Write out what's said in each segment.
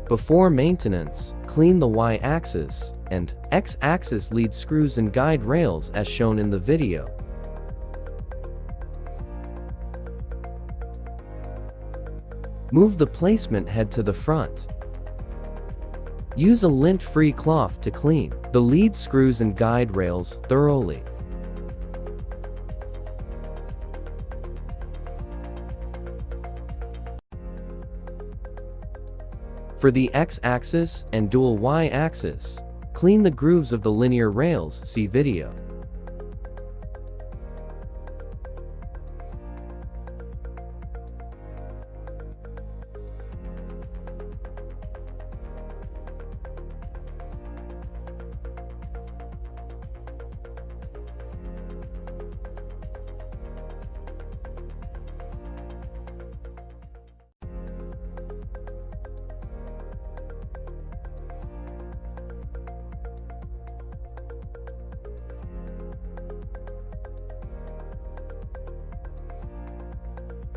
Before maintenance, clean the Y-axis and X-axis lead screws and guide rails as shown in the video. Move the placement head to the front. Use a lint-free cloth to clean the lead screws and guide rails thoroughly. For the X-axis and dual Y-axis, clean the grooves of the linear rails, see video.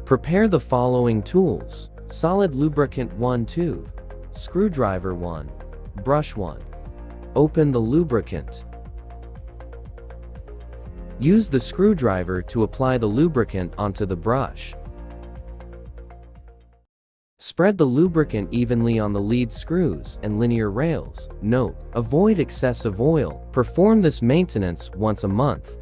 Prepare the following tools: solid lubricant 1 tube, screwdriver 1, brush 1. Open the lubricant. Use the screwdriver to apply the lubricant onto the brush. Spread the lubricant evenly on the lead screws and linear rails. Note: avoid excessive oil. Perform this maintenance once a month.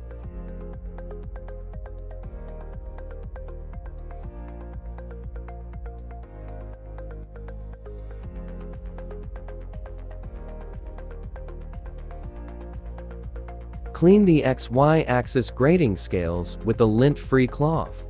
Clean the X-Y axis grading scales with a lint-free cloth.